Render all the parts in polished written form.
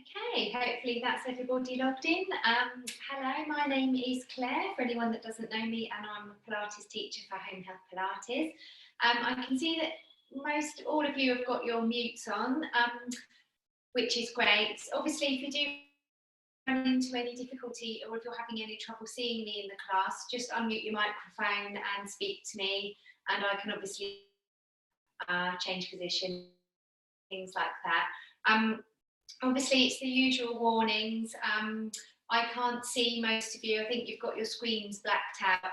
Okay, hopefully that's everybody logged in. Hello, my name is Claire, for anyone that doesn't know me, and I'm a Pilates teacher for Home Health Pilates. I can see that all of you have got your mutes on, which is great. Obviously, if you do run into any difficulty or if you're having any trouble seeing me in the class, just unmute your microphone and speak to me, and I can obviously change position, things like that. Obviously, it's the usual warnings. I can't see most of you. I think you've got your screens blacked out.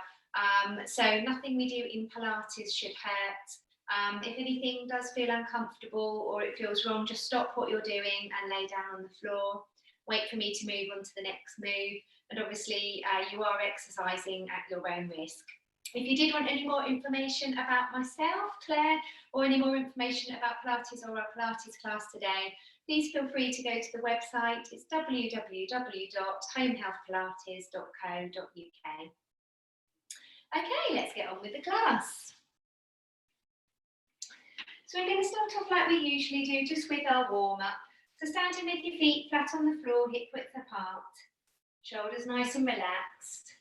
So nothing we do in Pilates should hurt. If anything does feel uncomfortable or it feels wrong, just stop what you're doing and lay down on the floor. Wait for me to move on to the next move. And obviously, you are exercising at your own risk. If you did want any more information about myself, Claire, or any more information about Pilates or our Pilates class today, please feel free to go to the website. It's www.homehealthpilates.co.uk. Okay, let's get on with the class. So we're going to start off like we usually do, just with our warm-up. So standing with your feet flat on the floor, hip width apart, shoulders nice and relaxed.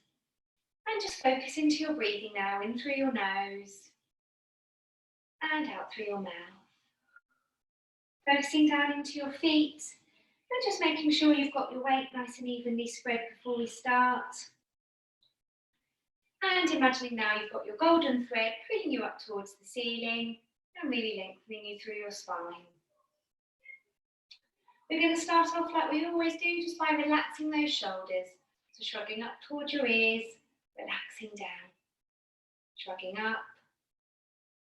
And just focus into your breathing now, in through your nose and out through your mouth. Focusing down into your feet and just making sure you've got your weight nice and evenly spread before we start. And imagining now you've got your golden thread pulling you up towards the ceiling and really lengthening you through your spine. We're going to start off like we always do, just by relaxing those shoulders. So shrugging up towards your ears, relaxing down, shrugging up,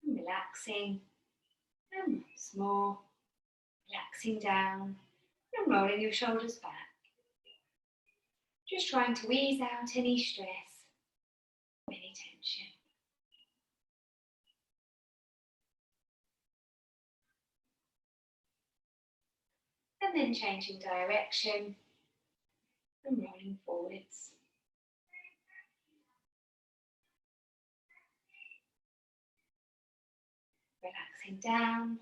and relaxing, and once more, relaxing down, and rolling your shoulders back. Just trying to ease out any stress, any tension. And then changing direction, and rolling forwards. Relaxing down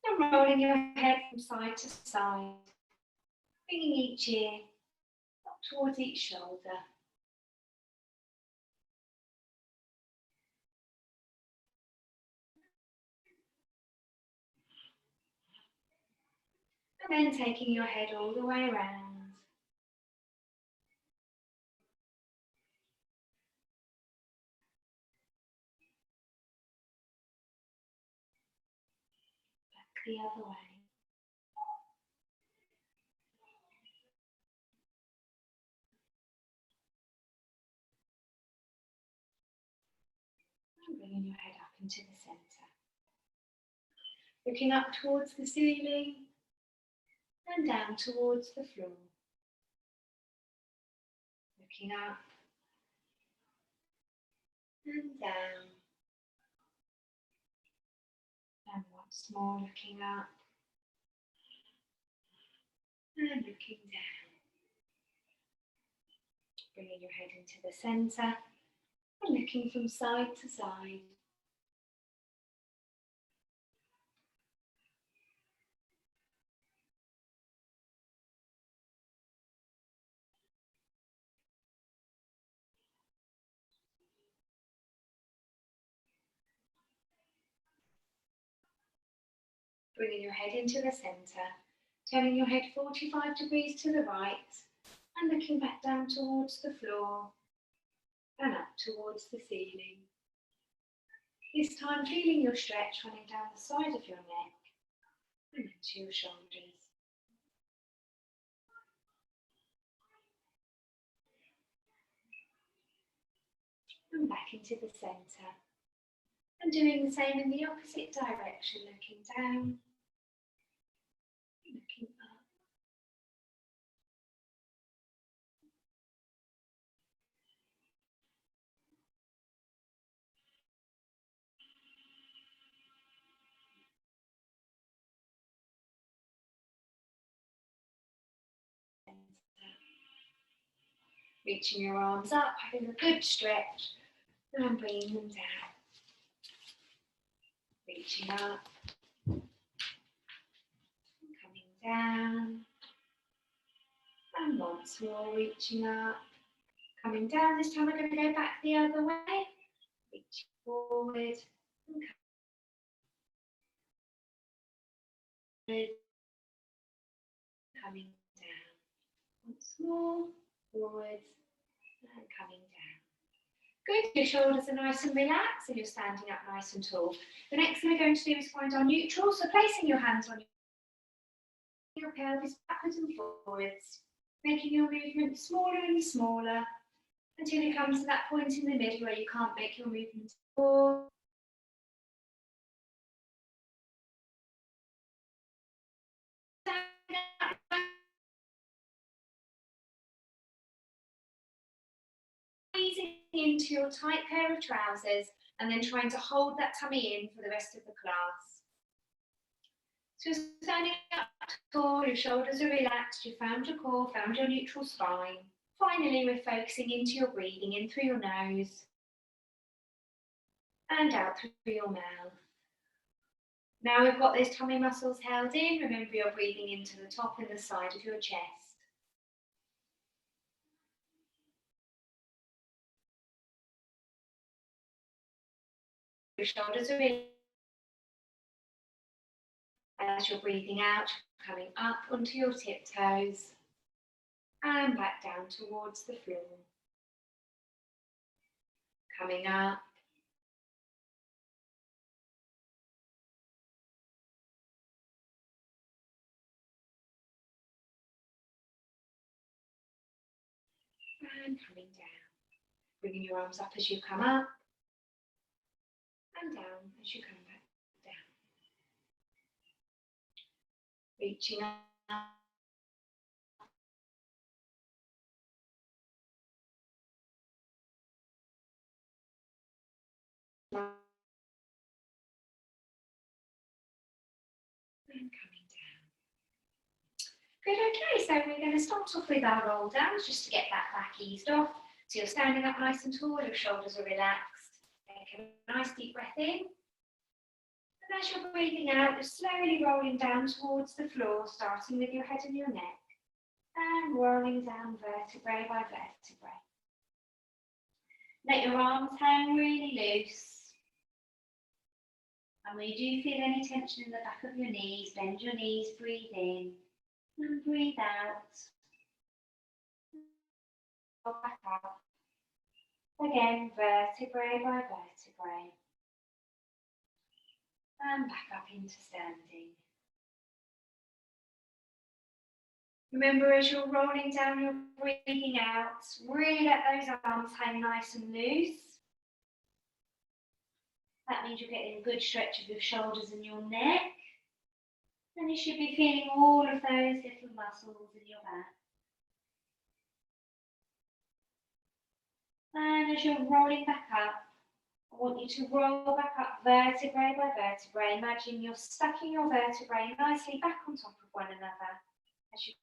and rolling your head from side to side, bringing each ear up towards each shoulder. And then taking your head all the way around. Back the other way. Bringing your head up into the centre. Looking up towards the ceiling and down towards the floor. Looking up and down. And once more looking up and looking down. Bringing your head into the centre and looking from side to side. Bringing your head into the centre, turning your head 45 degrees to the right and looking back down towards the floor and up towards the ceiling. This time feeling your stretch running down the side of your neck and into your shoulders. And back into the centre. And doing the same in the opposite direction, looking down, looking up. Reaching your arms up, having a good stretch, and bringing them down. Reaching up, coming down, And once more, reaching up, coming down. This time we're going to go back the other way. Reaching forward and coming down. Once more, forwards and coming down. Good, your shoulders are nice and relaxed and you're standing up nice and tall. The next thing we're going to do is find our neutral, so placing your hands on your pelvis backwards and forwards, making your movement smaller and smaller until you come to that point in the middle where you can't make your movement more. Squeezing into your tight pair of trousers and then trying to hold that tummy in for the rest of the class. So you're standing up tall, your shoulders are relaxed, you found your core, found your neutral spine. Finally, we're focusing into your breathing, in through your nose and out through your mouth. Now we've got those tummy muscles held in, remember you're breathing into the top and the side of your chest. Your shoulders are in. As you're breathing out, coming up onto your tiptoes and back down towards the floor. Coming up. And coming down. Bringing your arms up as you come up and down as you come back down. Reaching up. And coming down. Good, okay, so we're going to start off with our roll downs just to get that back eased off. So you're standing up nice and tall, your shoulders are relaxed. Take a nice deep breath in. And as you're breathing out, you're slowly rolling down towards the floor, starting with your head and your neck. And rolling down vertebrae by vertebrae. Let your arms hang really loose. And when you do feel any tension in the back of your knees, bend your knees, breathe in and breathe out. Roll back up. Again, vertebrae by vertebrae. And back up into standing. Remember, as you're rolling down, you're breathing out. Really let those arms hang nice and loose. That means you're getting a good stretch of your shoulders and your neck. And you should be feeling all of those little muscles in your back. And as you're rolling back up, I want you to roll back up vertebrae by vertebrae. Imagine you're stacking your vertebrae nicely back on top of one another. As you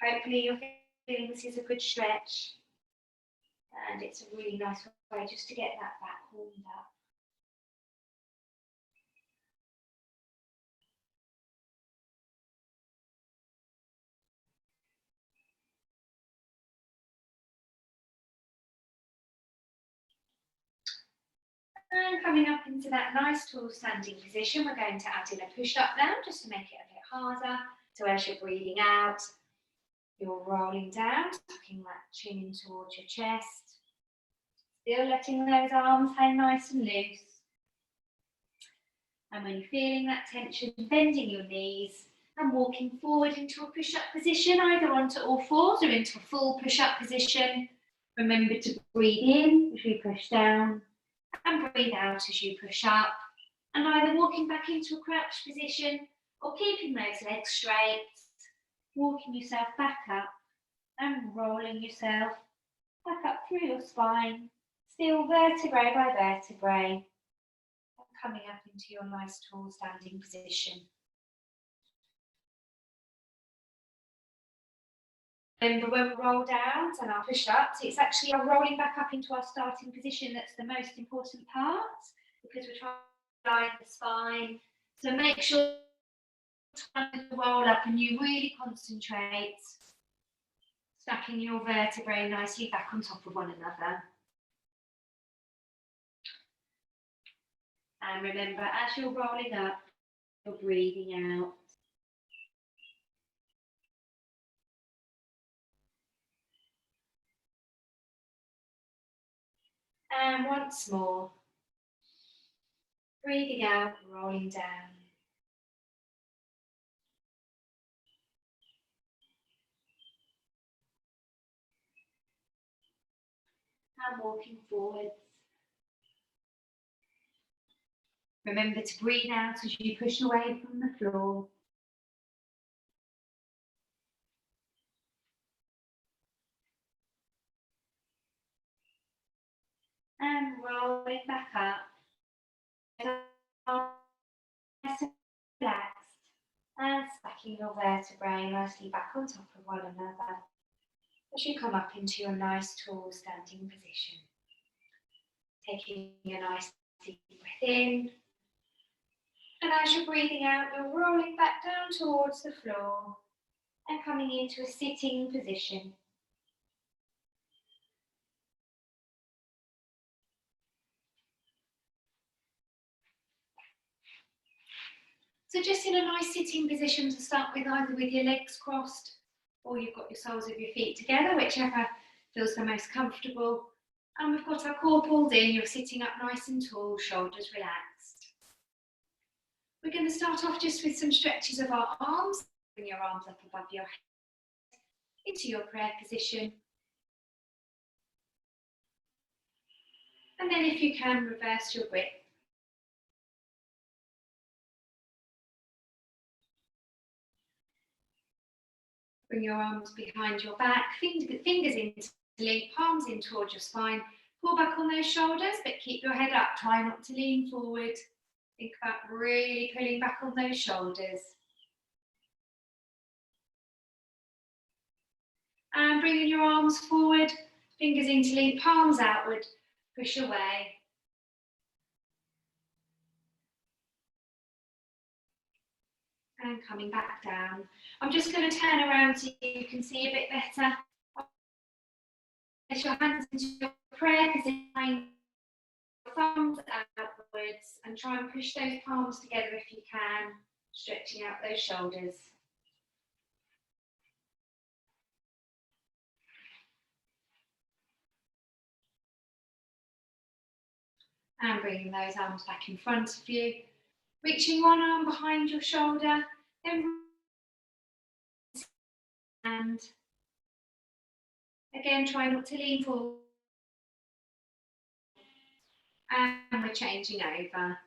hopefully you're feeling this is a good stretch. And it's a really nice way just to get that back warmed up. And coming up into that nice tall standing position, we're going to add in a push-up now, just to make it a bit harder. So as you're breathing out, you're rolling down, tucking that chin in towards your chest. Still letting those arms hang nice and loose. And when you're feeling that tension, bending your knees and walking forward into a push-up position, either onto all fours or into a full push-up position. Remember to breathe in as you push down and breathe out as you push up. And either walking back into a crouch position or keeping those legs straight, walking yourself back up and rolling yourself back up through your spine, still vertebrae by vertebrae, and coming up into your nice tall standing position. Remember, when we roll down and our push-ups, it's actually our rolling back up into our starting position that's the most important part, because we're trying line the spine. So make sure to roll up and you really concentrate, stacking your vertebrae nicely back on top of one another. And remember, as you're rolling up, you're breathing out. And once more, breathing out, rolling down. And walking forwards. Remember to breathe out as you push away from the floor. And rolling back up. Relaxed. And stacking your vertebrae nicely back on top of one another as you come up into your nice tall standing position. Taking a nice deep breath in. And as you're breathing out, you're rolling back down towards the floor and coming into a sitting position. So just in a nice sitting position to start with, either with your legs crossed or you've got your soles of your feet together, whichever feels the most comfortable. And we've got our core pulled in, you're sitting up nice and tall, shoulders relaxed. We're going to start off just with some stretches of our arms. Bring your arms up above your head into your prayer position. And then if you can, reverse your grip. Bring your arms behind your back, fingers into link, palms in towards your spine. Pull back on those shoulders, but keep your head up. Try not to lean forward. Think about really pulling back on those shoulders. And bringing your arms forward, fingers interlinked, palms outward, push away. And coming back down. I'm just going to turn around so you can see a bit better. Place your hands into your prayer position, thumbs outwards, and try and push those palms together if you can, stretching out those shoulders. And bringing those arms back in front of you. Reaching one arm behind your shoulder, then and again try not to lean forward. And we're changing over.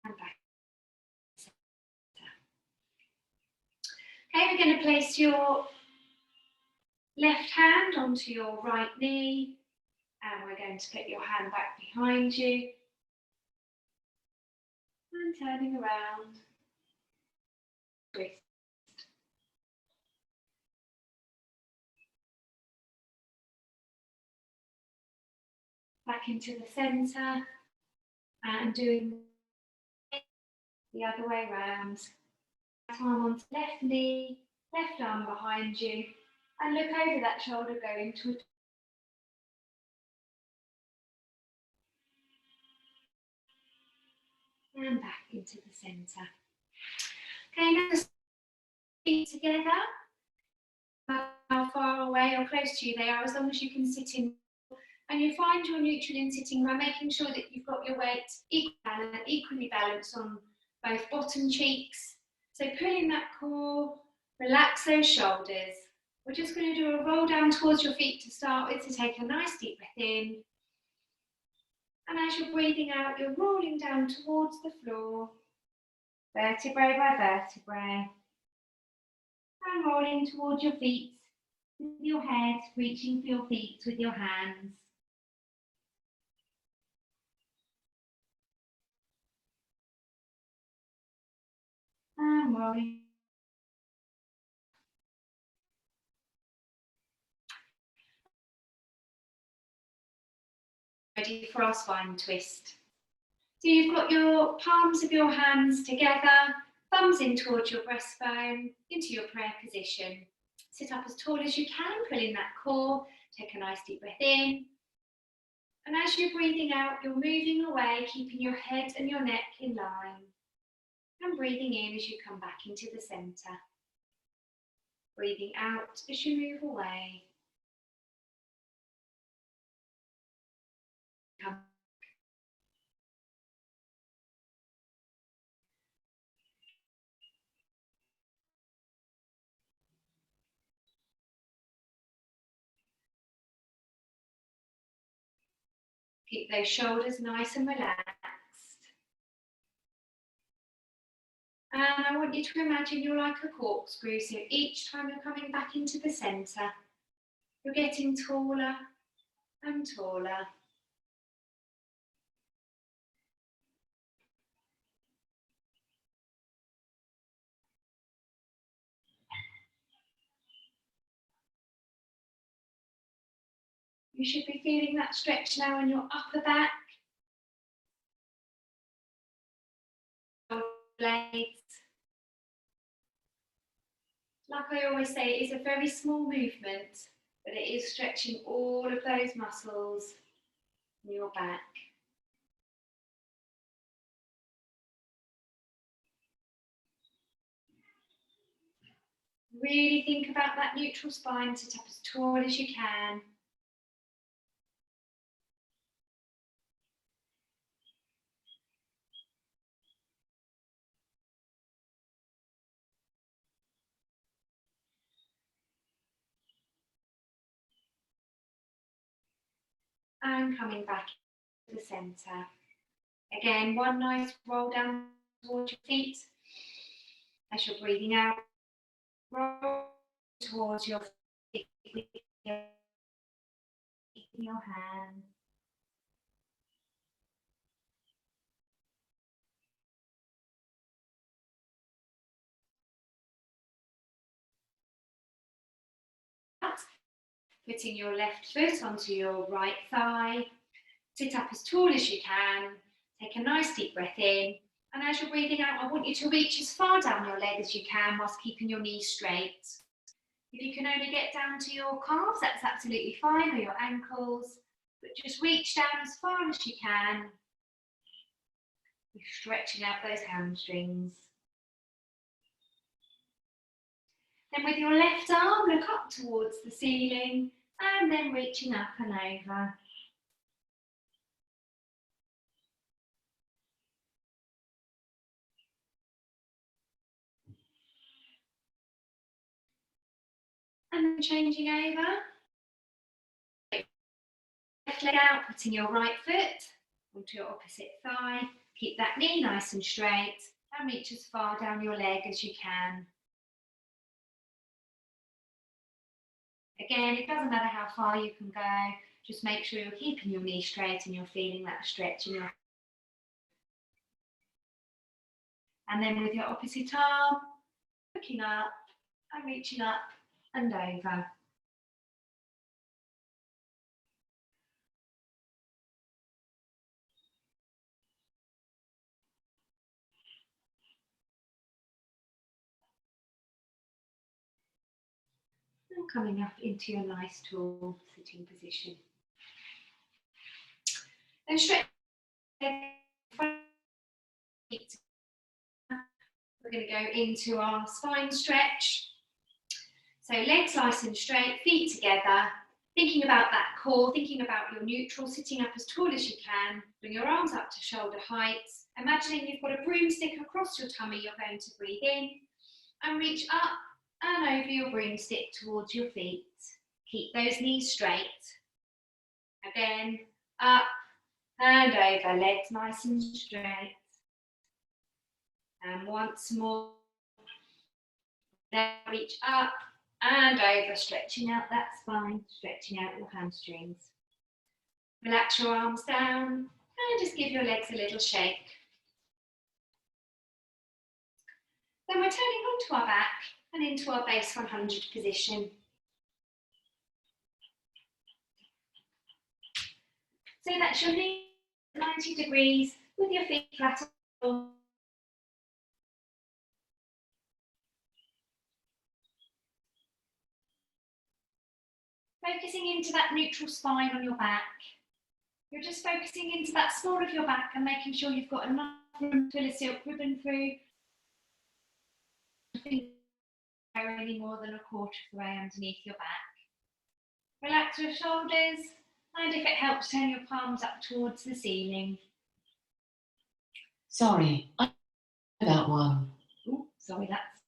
And back. Okay, we're going to place your left hand onto your right knee, and we're going to put your hand back behind you and turning around. Twist. Back into the centre and doing the other way around. Arm onto left knee, left arm behind you, and look over that shoulder going to a and back into the centre. Okay, now feet together. How far away or close to you they are, as long as you can sit in. And you find your neutral in sitting by making sure that you've got your weight equally balanced on both bottom cheeks. So pulling that core, relax those shoulders. We're just going to do a roll down towards your feet to start with, to take a nice deep breath in. And as you're breathing out, you're rolling down towards the floor, vertebrae by vertebrae. And rolling towards your feet with your head, reaching for your feet with your hands. And rolling. ready for our spine twist. So you've got your palms of your hands together, thumbs in towards your breastbone, into your prayer position. Sit up as tall as you can, pull in that core, take a nice deep breath in. And as you're breathing out, you're moving away, keeping your head and your neck in line. And breathing in as you come back into the centre. Breathing out as you move away. Keep those shoulders nice and relaxed. And I want you to imagine you're like a corkscrew, so each time you're coming back into the centre, you're getting taller and taller. You should be feeling that stretch now in your upper back, blades. Like I always say, it is a very small movement, but it is stretching all of those muscles in your back. Really think about that neutral spine, sit up as tall as you can. And coming back to the centre. Again, one nice roll down towards your feet. As you're breathing out, roll towards your feet with your hand. Putting your left foot onto your right thigh. Sit up as tall as you can. Take a nice deep breath in. And as you're breathing out, I want you to reach as far down your leg as you can whilst keeping your knees straight. If you can only get down to your calves, that's absolutely fine, or your ankles. But just reach down as far as you can. You're stretching out those hamstrings. Then with your left arm, look up towards the ceiling and then reaching up and over. And then changing over. Left leg out, putting your right foot onto your opposite thigh. Keep that knee nice and straight and reach as far down your leg as you can. Again, it doesn't matter how far you can go, just make sure you're keeping your knee straight and you're feeling that stretch in your. And then with your opposite arm, looking up and reaching up and over. And coming up into your nice tall sitting position. Then stretch. We're going to go into our spine stretch. So legs nice and straight, feet together, thinking about that core, thinking about your neutral, sitting up as tall as you can. Bring your arms up to shoulder height. Imagining you've got a broomstick across your tummy, you're going to breathe in and reach up and over your broomstick towards your feet. Keep those knees straight. Again, up and over, legs nice and straight. And once more, then reach up and over, stretching out that spine, stretching out your hamstrings. Relax your arms down and just give your legs a little shake. Then we're turning onto our back and into our base 100 position. So that's your knees at 90 degrees with your feet flat on the floor. Focusing into that neutral spine on your back. You're just focusing into that small of your back and making sure you've got enough room to pull a silk ribbon through. Any more than a quarter of the way underneath your back. Relax your shoulders, and if it helps, turn your palms up towards the ceiling. Sorry, I that one. Ooh, sorry, that's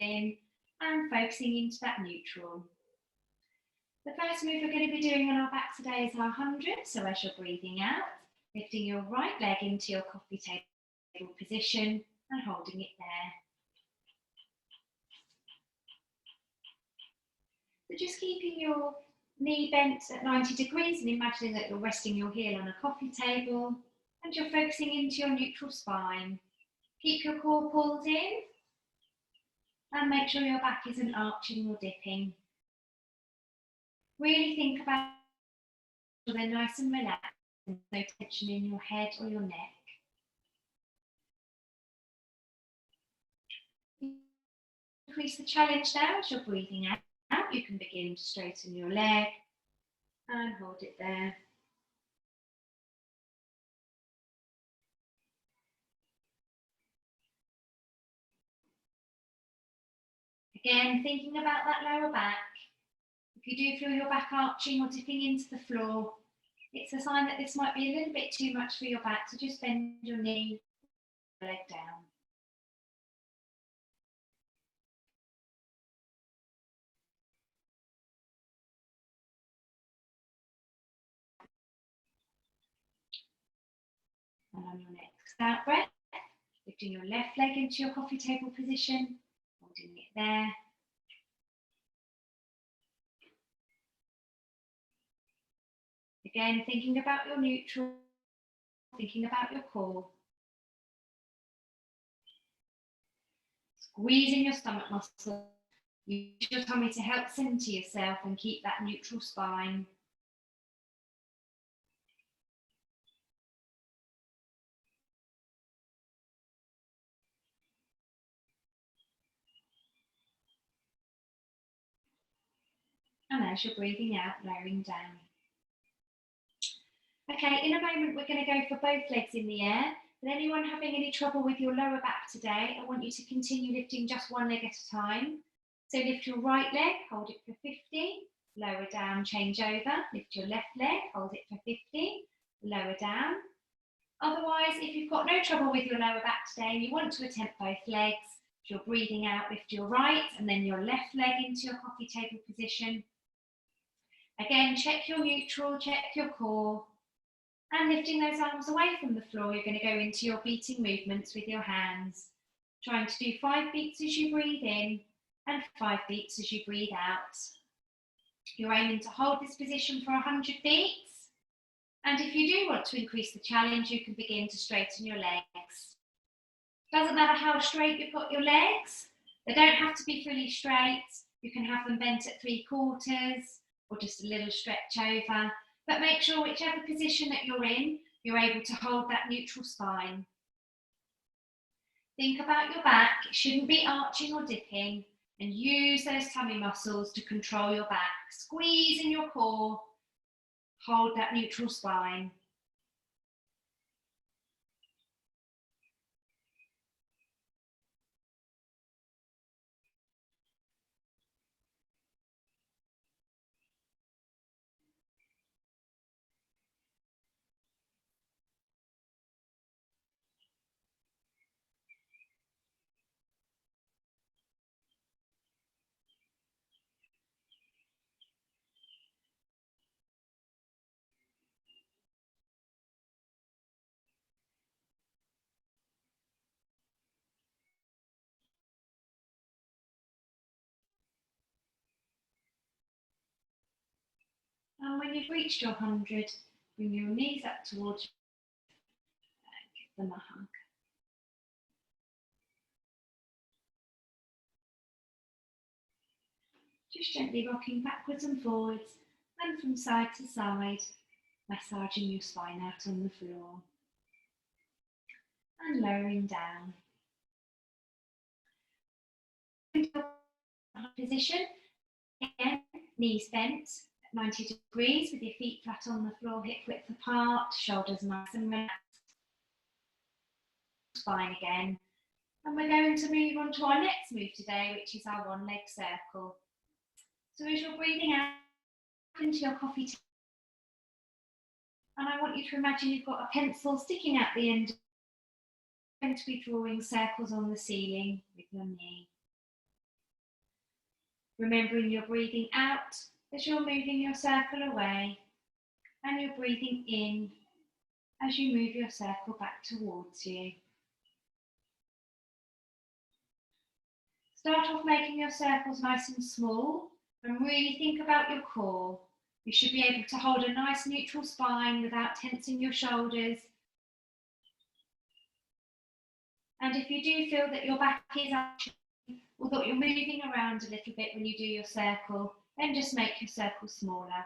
in and focusing into that neutral. The first move we're going to be doing on our back today is our 100. So as you're breathing out, lifting your right leg into your coffee table position and holding it there. So just keeping your knee bent at 90 degrees and imagining that you're resting your heel on a coffee table and you're focusing into your neutral spine. Keep your core pulled in and make sure your back isn't arching or dipping. Really think about it, they're nice and relaxed, no tension in your head or your neck. Increase the challenge now as you're breathing out. You can begin to straighten your leg and hold it there. Again, thinking about that lower back. If you do feel your back arching or dipping into the floor, it's a sign that this might be a little bit too much for your back, so just bend your knee, leg down. And on your next out breath, lifting your left leg into your coffee table position, holding it there. Again, thinking about your neutral, thinking about your core. Squeezing your stomach muscle. Use your tummy to help center yourself and keep that neutral spine. And as you're breathing out, lowering down. Okay, in a moment we're going to go for both legs in the air. But anyone having any trouble with your lower back today, I want you to continue lifting just one leg at a time. So lift your right leg, hold it for 50, lower down, change over. Lift your left leg, hold it for 50, lower down. Otherwise, if you've got no trouble with your lower back today and you want to attempt both legs, if you're breathing out, lift your right and then your left leg into your coffee table position. Again, check your neutral, check your core. And lifting those arms away from the floor, you're going to go into your beating movements with your hands. Trying to do 5 beats as you breathe in and 5 beats as you breathe out. You're aiming to hold this position for 100 beats. And if you do want to increase the challenge, you can begin to straighten your legs. Doesn't matter how straight you've got your legs. They don't have to be fully straight. You can have them bent at 3/4 or just a little stretch over. But make sure whichever position that you're in, you're able to hold that neutral spine. Think about your back. It shouldn't be arching or dipping. And use those tummy muscles to control your back. Squeeze in your core. Hold that neutral spine. And when you've reached your 100, bring your knees up towards you and give them a hug. Just gently rocking backwards and forwards and from side to side, massaging your spine out on the floor and lowering down. Position, again, knees bent at 90 degrees with your feet flat on the floor, hip width apart, shoulders nice and relaxed. Spine again. And we're going to move on to our next move today, which is our one leg circle. So as you're breathing out into your coffee table, and I want you to imagine you've got a pencil sticking out the end. You're going to be drawing circles on the ceiling with your knee. Remembering you're breathing out as you're moving your circle away, and you're breathing in as you move your circle back towards you. Start off making your circles nice and small and really think about your core. You should be able to hold a nice neutral spine without tensing your shoulders. And if you do feel that your back is actually, or that you're moving around a little bit when you do your circle, then just make your circle smaller.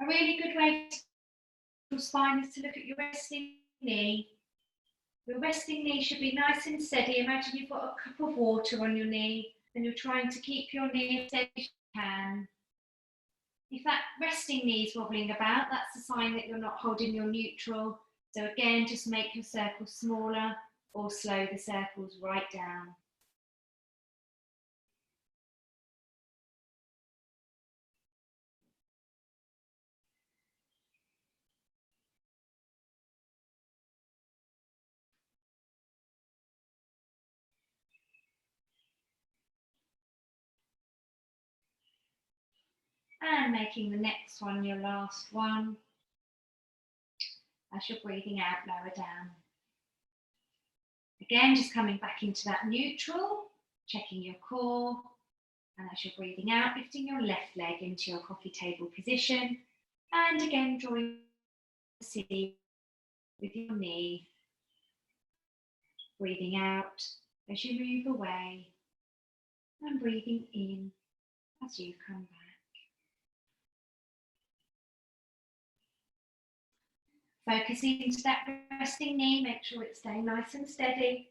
A really good way to your spine is to look at your resting knee. Your resting knee should be nice and steady. Imagine you've got a cup of water on your knee and you're trying to keep your knee as steady as you can. If that resting knee is wobbling about, that's a sign that you're not holding your neutral. So again, just make your circle smaller or slow the circles right down. And making the next one your last one. As you're breathing out, lower down. Again, just coming back into that neutral, checking your core. And as you're breathing out, lifting your left leg into your coffee table position. And again, drawing the ceiling with your knee. Breathing out as you move away. And breathing in as you come back. Focusing into that resting knee, make sure it's staying nice and steady.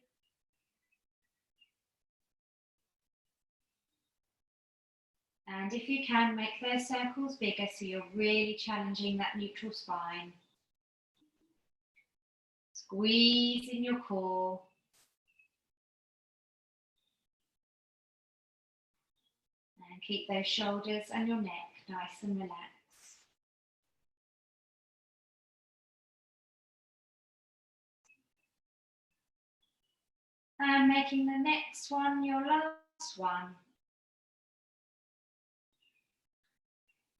And if you can, make those circles bigger so you're really challenging that neutral spine. Squeeze in your core. And keep those shoulders and your neck nice and relaxed. And making the next one your last one.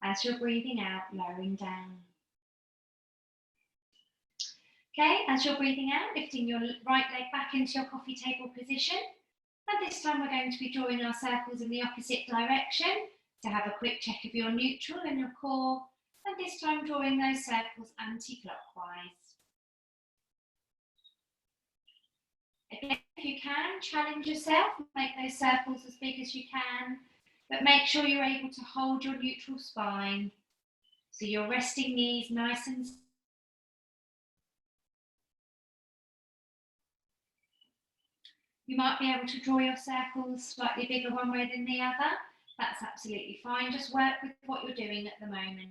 As you're breathing out, lowering down. Okay, as you're breathing out, lifting your right leg back into your coffee table position. And this time we're going to be drawing our circles in the opposite direction to have a quick check of your neutral and your core. And this time drawing those circles anti-clockwise. Again, if you can, challenge yourself, make those circles as big as you can, but make sure you're able to hold your neutral spine. So your resting knees nice and you might be able to draw your circles slightly bigger one way than the other. That's absolutely fine. Just work with what you're doing at the moment.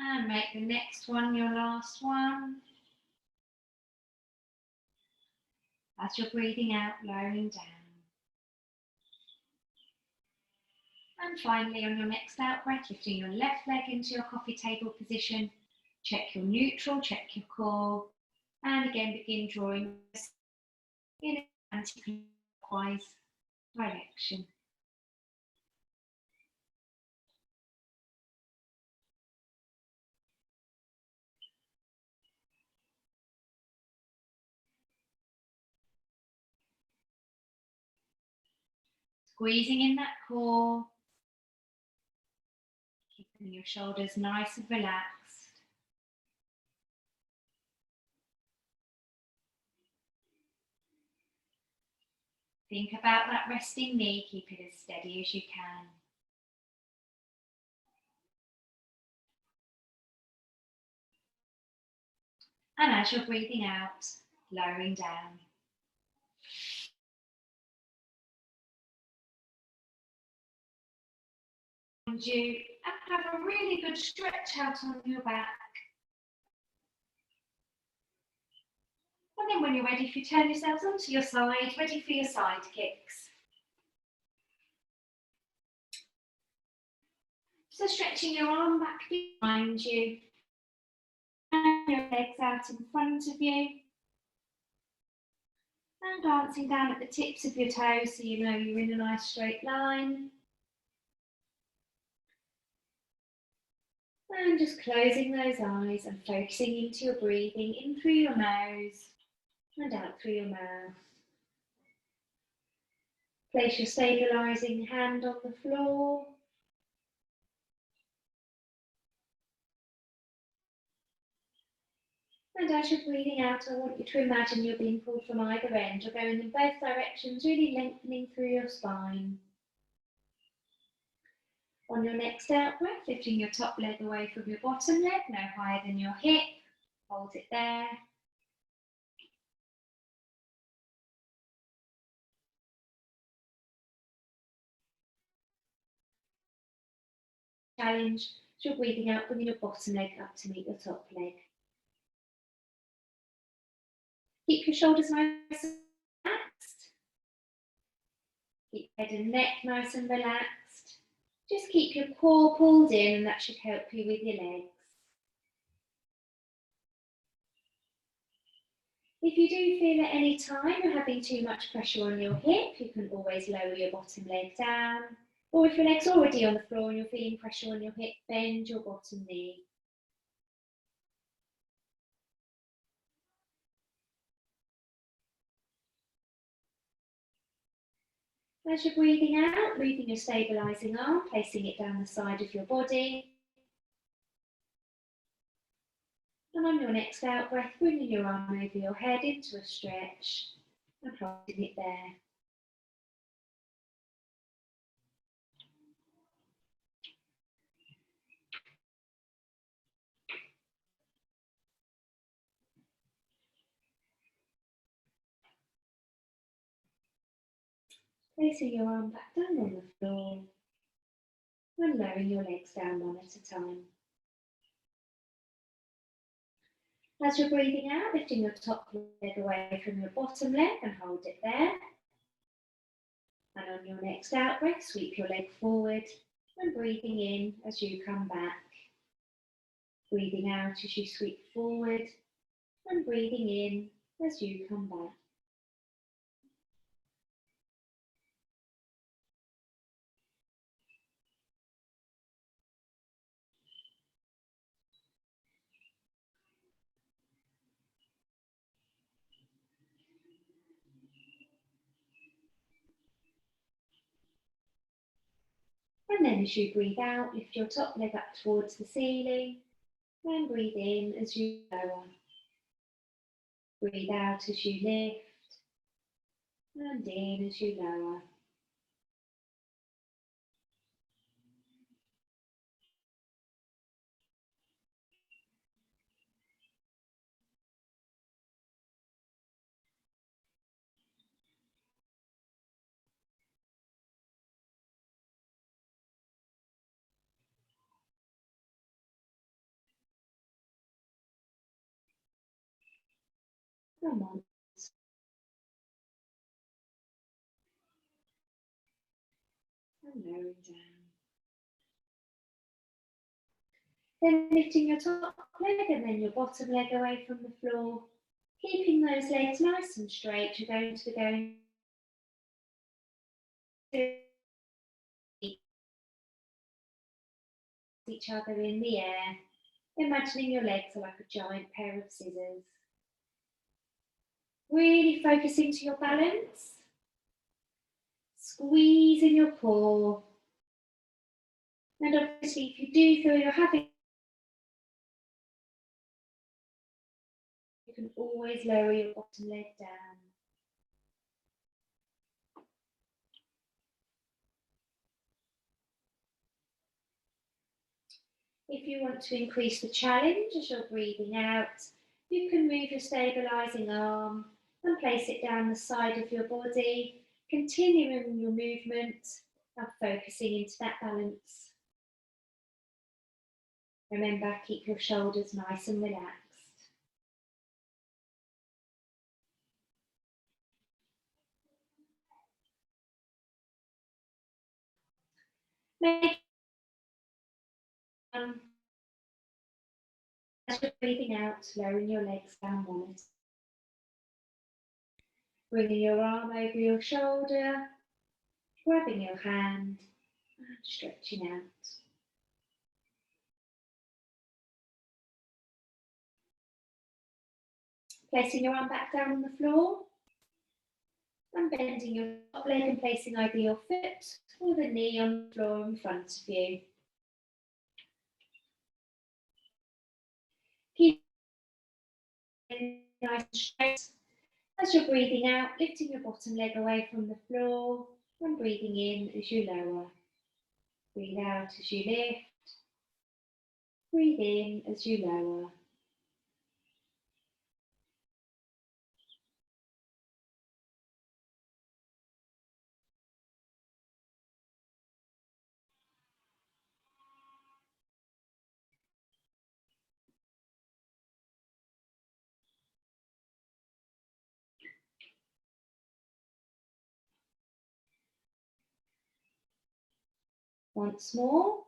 And make the next one your last one. As you're breathing out, lowering down. And finally, on your next out breath, lifting your left leg into your coffee table position. Check your neutral, check your core. And again, begin drawing in an anti-clockwise direction. Squeezing in that core. Keeping your shoulders nice and relaxed. Think about that resting knee. Keep it as steady as you can. And as you're breathing out, lowering down. And you have a really good stretch out on your back. And then when you're ready, if you turn yourselves onto your side, ready for your side kicks. So stretching your arm back behind you, and your legs out in front of you. And glancing down at the tips of your toes so you know you're in a nice straight line. And just closing those eyes and focusing into your breathing in through your nose and out through your mouth. Place your stabilising hand on the floor. And as you're breathing out, I want you to imagine you're being pulled from either end. You're going in both directions, really lengthening through your spine. On your next out breath, lifting your top leg away from your bottom leg, no higher than your hip. Hold it there. Challenge, so you're breathing out, bringing your bottom leg up to meet your top leg. Keep your shoulders nice and relaxed. Keep head and neck nice and relaxed. Just keep your core pulled in and that should help you with your legs. If you do feel at any time you're having too much pressure on your hip, you can always lower your bottom leg down. Or if your leg's already on the floor and you're feeling pressure on your hip, bend your bottom knee. As you're breathing out, moving your stabilising arm, placing it down the side of your body. And on your next out breath, bringing your arm over your head into a stretch and holding it there. Placing your arm back down on the floor and lowering your legs down one at a time. As you're breathing out, lifting your top leg away from your bottom leg and hold it there. And on your next out breath, sweep your leg forward and breathing in as you come back. Breathing out as you sweep forward and breathing in as you come back. And then as you breathe out, lift your top leg up towards the ceiling and breathe in as you lower. Breathe out as you lift and in as you lower. Come on. And lowering down. Then lifting your top leg and then your bottom leg away from the floor. Keeping those legs nice and straight, you're going to be going to each other in the air, imagining your legs are like a giant pair of scissors. Really focus into your balance. squeezing your core. And obviously, if you do feel you're having, you can always lower your bottom leg down. If you want to increase the challenge as you're breathing out, you can move your stabilising arm and place it down the side of your body, continuing your movement and focusing into that balance. Remember, keep your shoulders nice and relaxed. Make as you're breathing out, lowering your legs down one. Bringing your arm over your shoulder, grabbing your hand and stretching out. Placing your arm back down on the floor and bending your top leg and placing either your foot or the knee on the floor in front of you. Keep it nice and straight. As you're breathing out, lifting your bottom leg away from the floor and breathing in as you lower. Breathe out as you lift. Breathe in as you lower. Once more.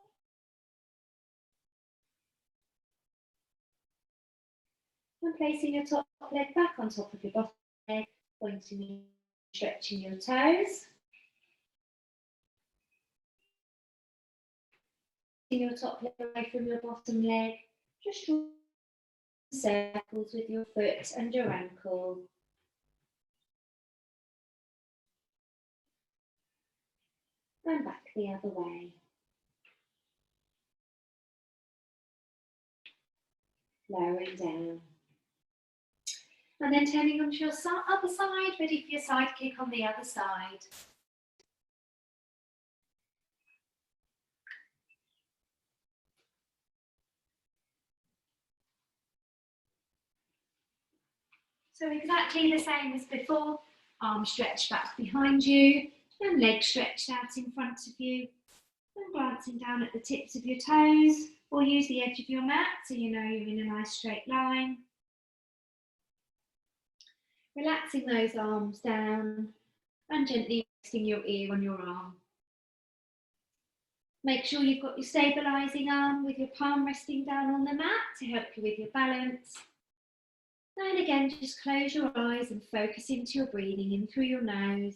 And placing your top leg back on top of your bottom leg, pointing and stretching your toes. Your top leg away from your bottom leg, just draw circles with your foot and your ankle. And back the other way. Lowering down. And then turning onto your other side, ready for your side kick on the other side. So exactly the same as before, arms stretched back behind you and legs stretched out in front of you. And glancing down at the tips of your toes, or use the edge of your mat so you know you're in a nice straight line. Relaxing those arms down and gently resting your ear on your arm. Make sure you've got your stabilising arm with your palm resting down on the mat to help you with your balance. And again, just close your eyes and focus into your breathing in through your nose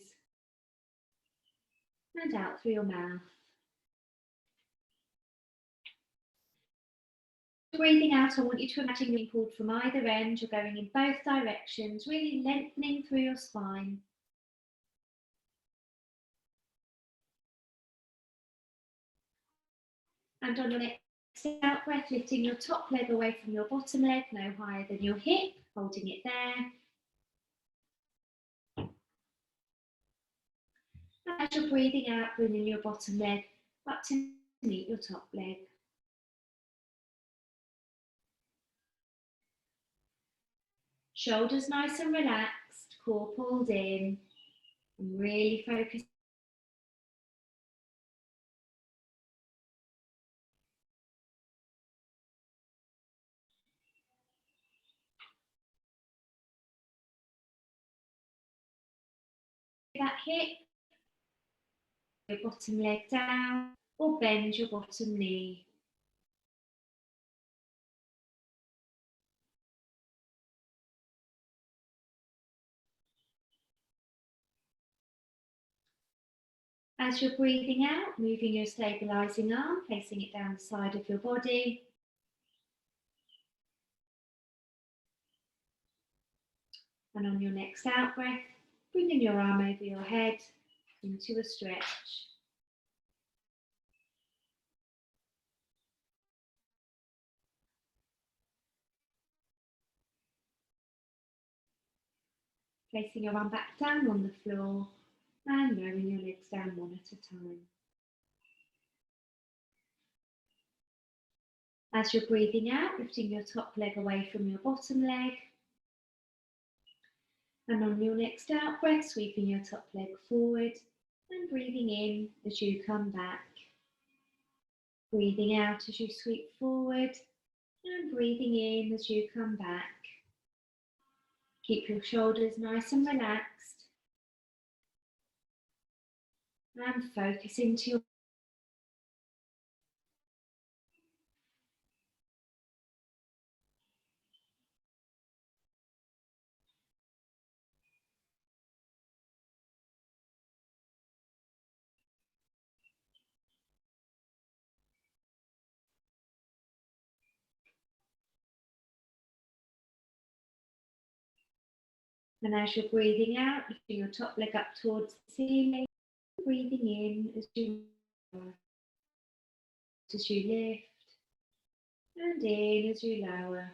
and out through your mouth. Breathing out, I want you to imagine you're being pulled from either end. You're going in both directions, really lengthening through your spine. And on your next out breath, lifting your top leg away from your bottom leg, no higher than your hip, holding it there. As you're breathing out, bringing your bottom leg up to meet your top leg. Shoulders nice and relaxed, core pulled in, and really focus. That hip, your bottom leg down, or bend your bottom knee. As you're breathing out, moving your stabilising arm, placing it down the side of your body. And on your next out breath, bringing your arm over your head, into a stretch. Placing your arm back down on the floor and lowering your legs down one at a time. As you're breathing out, lifting your top leg away from your bottom leg. And on your next out breath, sweeping your top leg forward and breathing in as you come back. Breathing out as you sweep forward and breathing in as you come back. Keep your shoulders nice and relaxed. And focus into your and as you're breathing out, lifting your top leg up towards the ceiling, breathing in as you lift, and in as you lower.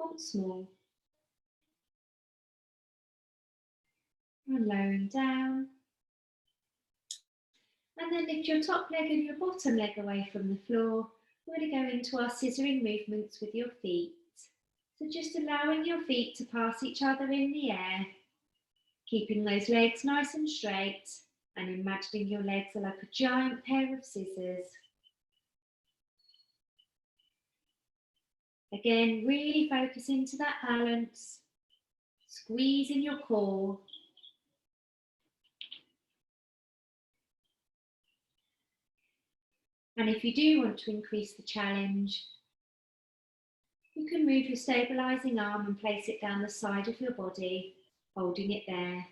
Once more. And lowering down. And then lift your top leg and your bottom leg away from the floor. We're going to go into our scissoring movements with your feet. So just allowing your feet to pass each other in the air, keeping those legs nice and straight, and imagining your legs are like a giant pair of scissors. Again, really focus into that balance, squeeze in your core. And if you do want to increase the challenge, you can move your stabilising arm and place it down the side of your body, holding it there.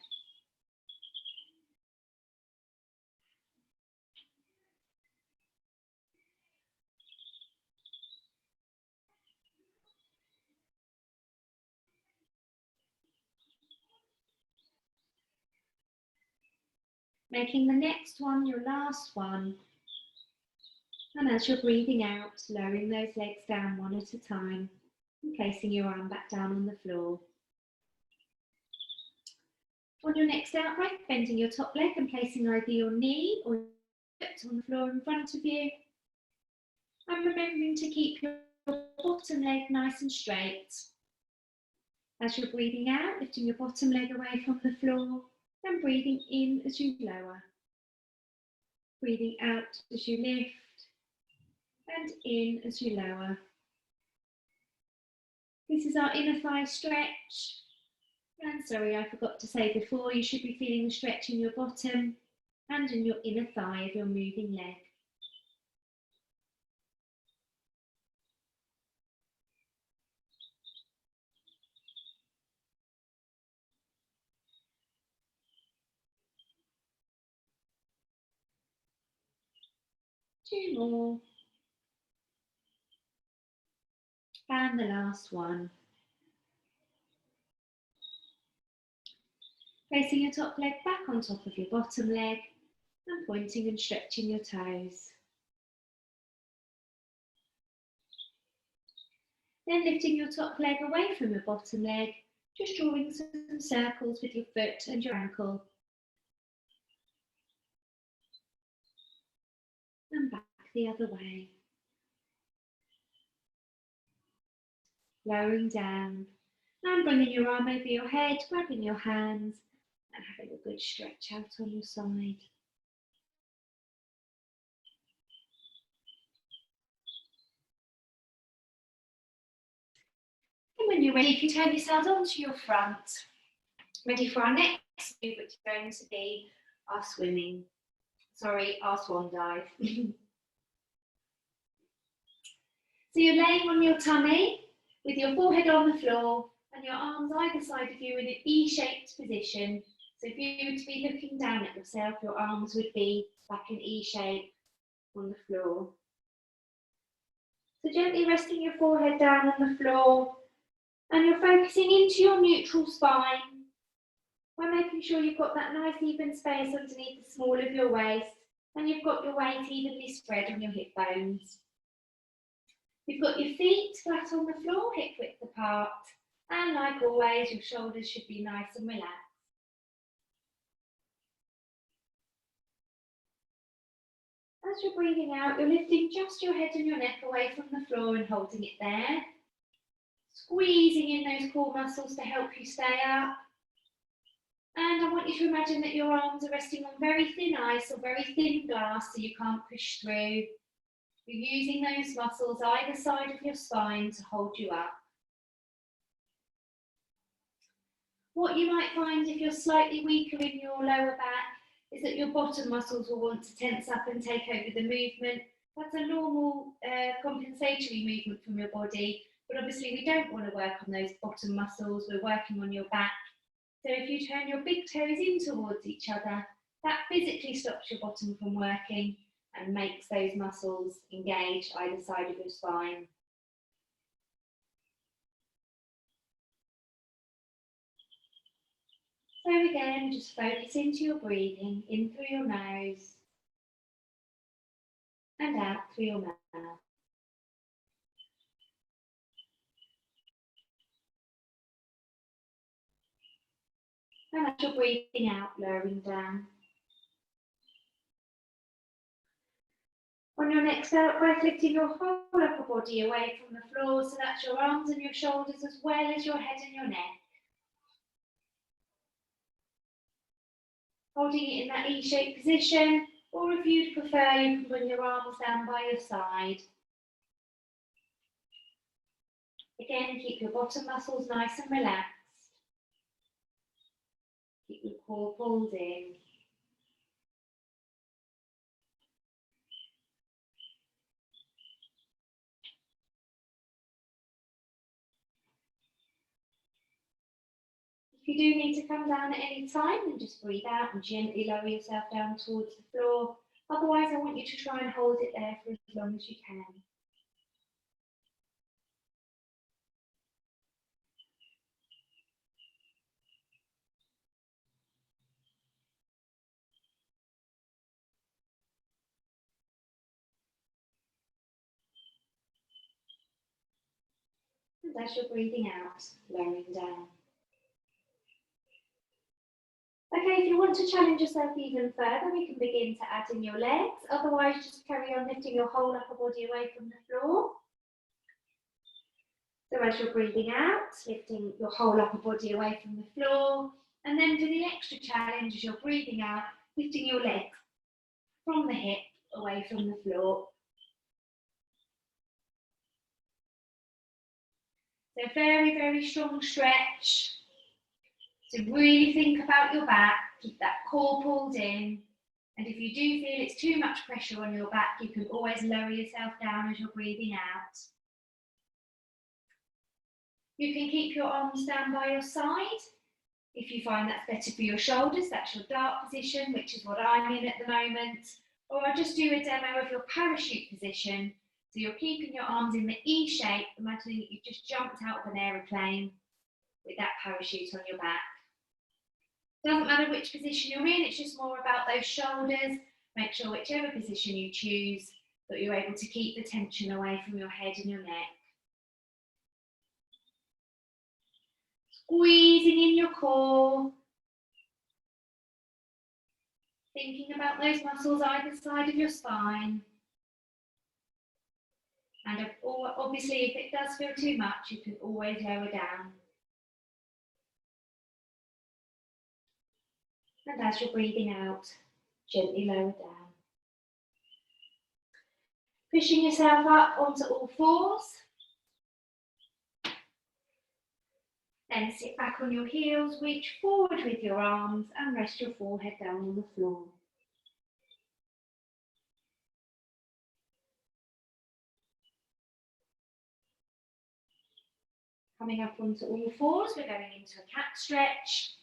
Making the next one your last one. And as you're breathing out, lowering those legs down one at a time and placing your arm back down on the floor. On your next out breath, bending your top leg and placing either your knee or your foot on the floor in front of you. And remembering to keep your bottom leg nice and straight. As you're breathing out, lifting your bottom leg away from the floor and breathing in as you lower. Breathing out as you lift and in as you lower. This is our inner thigh stretch. And sorry, I forgot to say before, you should be feeling the stretch in your bottom and in your inner thigh of your moving leg. Two more. And the last one. Placing your top leg back on top of your bottom leg and pointing and stretching your toes. Then lifting your top leg away from your bottom leg, just drawing some circles with your foot and your ankle. And back the other way. Lowering down and bringing your arm over your head, grabbing your hands and having a good stretch out on your side. And when you're ready, you can turn yourselves onto your front. Ready for our next move, which is going to be our our swan dive. So you're laying on your tummy with your forehead on the floor and your arms either side of you in an E-shaped position. So if you were to be looking down at yourself, your arms would be back in E shape on the floor. So gently resting your forehead down on the floor, and you're focusing into your neutral spine by making sure you've got that nice even space underneath the small of your waist, and you've got your weight evenly spread on your hip bones. You've got your feet flat on the floor, hip width apart, and like always, your shoulders should be nice and relaxed. As you're breathing out, you're lifting just your head and your neck away from the floor and holding it there. Squeezing in those core muscles to help you stay up. And I want you to imagine that your arms are resting on very thin ice or very thin glass so you can't push through. You're using those muscles either side of your spine to hold you up. What you might find if you're slightly weaker in your lower back is that your bottom muscles will want to tense up and take over the movement. That's a normal compensatory movement from your body, but obviously we don't want to work on those bottom muscles, we're working on your back. So if you turn your big toes in towards each other, that physically stops your bottom from working and makes those muscles engage either side of your spine. So again, just focus into your breathing, in through your nose and out through your mouth. And as you're breathing out, lowering down. On your next out breath, lifting your whole upper body away from the floor, so that's your arms and your shoulders as well as your head and your neck. Holding it in that E-shaped position, or if you'd prefer, you can bring your arms down by your side. Again, keep your bottom muscles nice and relaxed. Keep your core pulled in. If you do need to come down at any time, then just breathe out and gently lower yourself down towards the floor. Otherwise, I want you to try and hold it there for as long as you can. And as you're breathing out, lowering down. Okay, if you want to challenge yourself even further, we can begin to add in your legs. Otherwise, just carry on lifting your whole upper body away from the floor. So as you're breathing out, lifting your whole upper body away from the floor. And then for the extra challenge, as you're breathing out, lifting your legs from the hip away from the floor. So very, very strong stretch. So really think about your back, keep that core pulled in. And if you do feel it's too much pressure on your back, you can always lower yourself down as you're breathing out. You can keep your arms down by your side. If you find that's better for your shoulders, that's your dart position, which is what I'm in at the moment. Or I'll just do a demo of your parachute position. So you're keeping your arms in the E shape, imagining that you've just jumped out of an aeroplane with that parachute on your back. Doesn't matter which position you're in, it's just more about those shoulders. Make sure whichever position you choose, that you're able to keep the tension away from your head and your neck. Squeezing in your core. Thinking about those muscles either side of your spine. And obviously, if it does feel too much, you can always lower down. And as you're breathing out, gently lower down. Pushing yourself up onto all fours. Then sit back on your heels, reach forward with your arms and rest your forehead down on the floor. Coming up onto all fours, we're going into a cat stretch.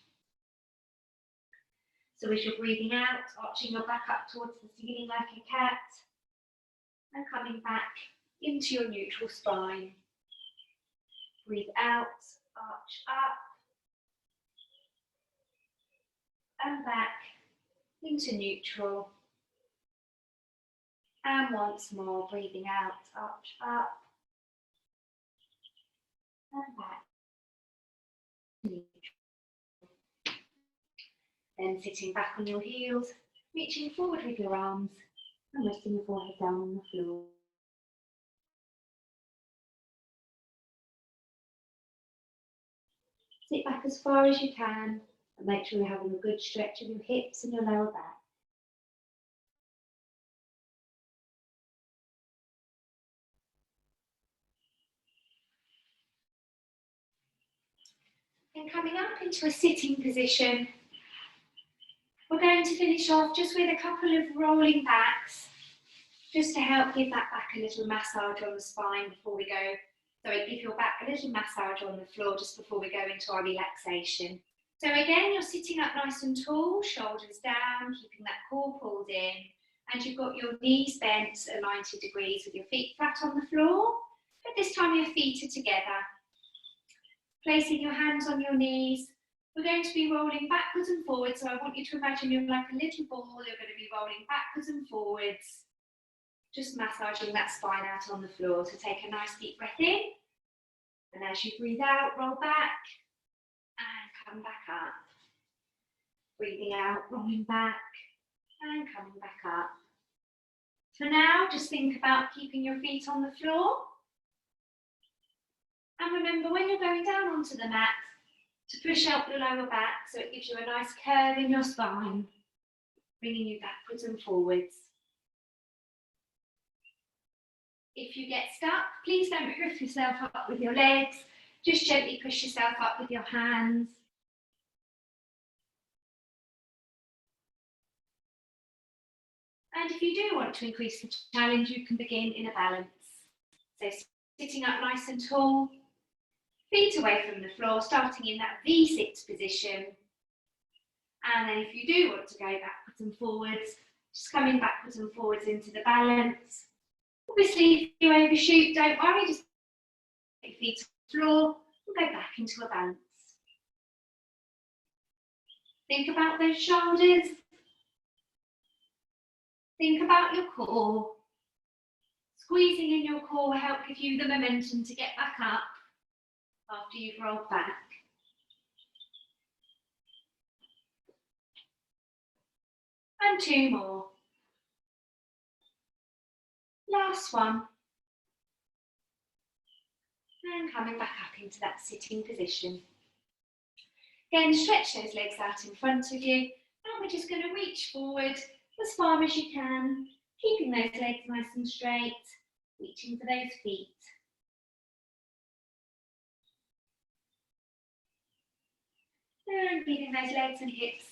So as you're breathing out, arching your back up towards the ceiling like a cat, and coming back into your neutral spine. Breathe out, arch up, and back into neutral. And once more, breathing out, arch up, and back to neutral. Then sitting back on your heels, reaching forward with your arms, and resting your forehead down on the floor. Sit back as far as you can and make sure you're having a good stretch of your hips and your lower back. Then coming up into a sitting position, we're going to finish off just with a couple of rolling backs, just to help give that back a little massage on the spine before we go. Sorry, give your back a little massage on the floor just before we go into our relaxation. So again, you're sitting up nice and tall, shoulders down, keeping that core pulled in, and you've got your knees bent at 90 degrees with your feet flat on the floor. But this time your feet are together. Placing your hands on your knees, we're going to be rolling backwards and forwards. So I want you to imagine you're like a little ball, you're going to be rolling backwards and forwards, just massaging that spine out on the floor. So take a nice deep breath in, and as you breathe out, roll back and come back up. Breathing out, rolling back and coming back up. For now, just think about keeping your feet on the floor. And remember, when you're going down onto the mat, to push up your lower back so it gives you a nice curve in your spine, bringing you backwards and forwards. If you get stuck, please don't lift yourself up with your legs. Just gently push yourself up with your hands. And if you do want to increase the challenge, you can begin in a balance. So sitting up nice and tall, feet away from the floor, starting in that V6 position. And then if you do want to go backwards and forwards, just coming backwards and forwards into the balance. Obviously, if you overshoot, don't worry, just put your feet on the floor and go back into a balance. Think about those shoulders. Think about your core. Squeezing in your core will help give you the momentum to get back up after you've rolled back. And two more. Last one. And coming back up into that sitting position. Again, stretch those legs out in front of you, and we're just going to reach forward as far as you can, keeping those legs nice and straight, reaching for those feet. And giving those legs and hips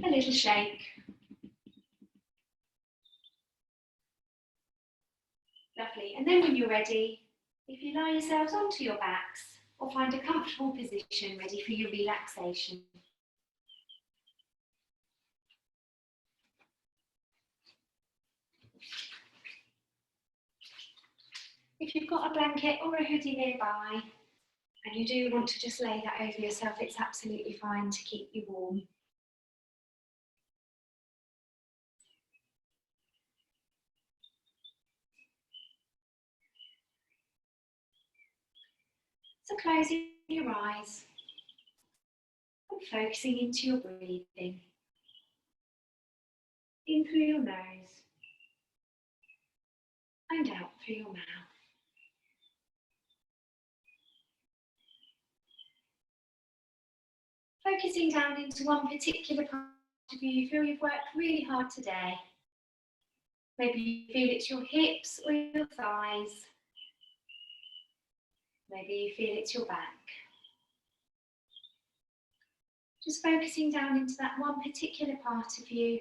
a little shake. Lovely. And then when you're ready, if you lie yourselves onto your backs or find a comfortable position ready for your relaxation. If you've got a blanket or a hoodie nearby and you do want to just lay that over yourself, it's absolutely fine to keep you warm. So closing your eyes and focusing into your breathing. In through your nose and out through your mouth. Focusing down into one particular part of you. You feel you've worked really hard today. Maybe you feel it's your hips or your thighs. Maybe you feel it's your back. Just focusing down into that one particular part of you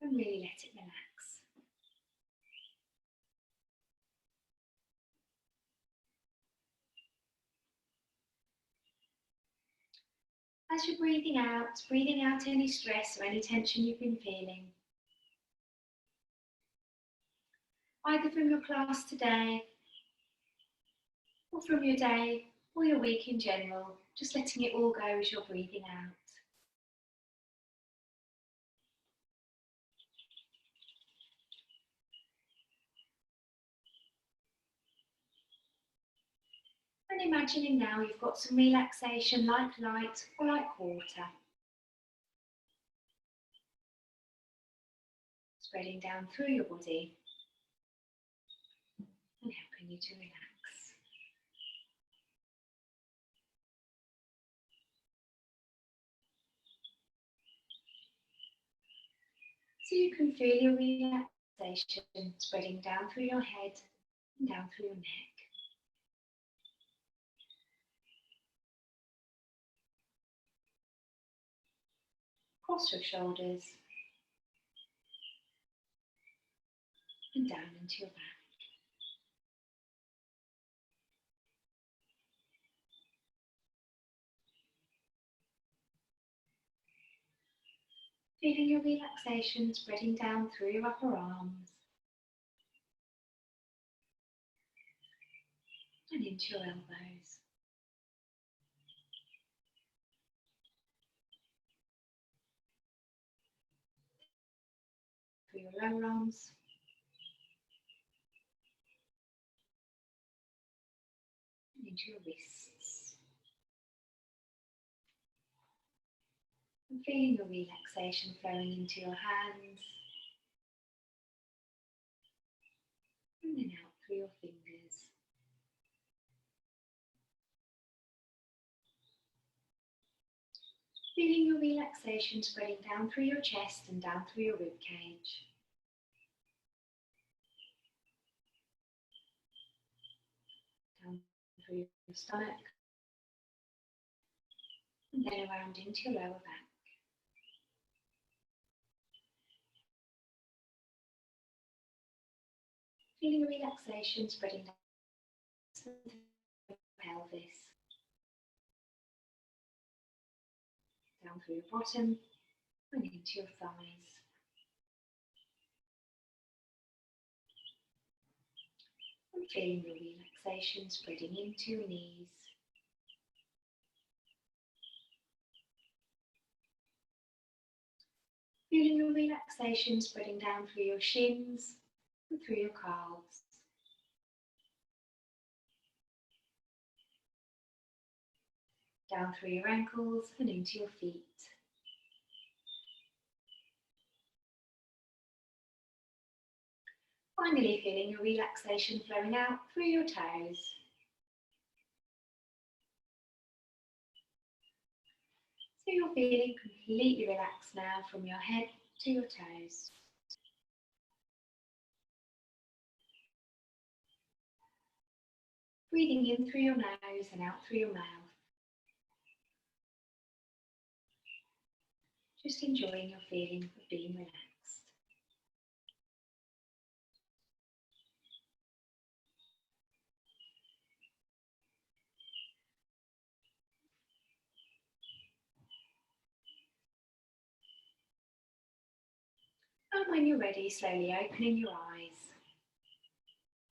and really let it relax. As you're breathing out any stress or any tension you've been feeling, either from your class today or from your day or your week in general, just letting it all go as you're breathing out. And imagining now you've got some relaxation like light or like water, spreading down through your body and helping you to relax. So you can feel your relaxation spreading down through your head and down through your neck. Across your shoulders and down into your back. Feeling your relaxation spreading down through your upper arms and into your elbows. Through your lower arms and into your wrists. And feeling your relaxation flowing into your hands and then out through your fingers. Feeling your relaxation spreading down through your chest and down through your rib cage. Down through your stomach and then around into your lower back. Feeling your relaxation spreading down through your pelvis. Down through your bottom and into your thighs. And feeling your relaxation spreading into your knees. Feeling your relaxation spreading down through your shins and through your calves. Down through your ankles and into your feet. Finally, feeling your relaxation flowing out through your toes. So you're feeling completely relaxed now from your head to your toes. Breathing in through your nose and out through your mouth. Just enjoying your feeling of being relaxed. And when you're ready, slowly opening your eyes.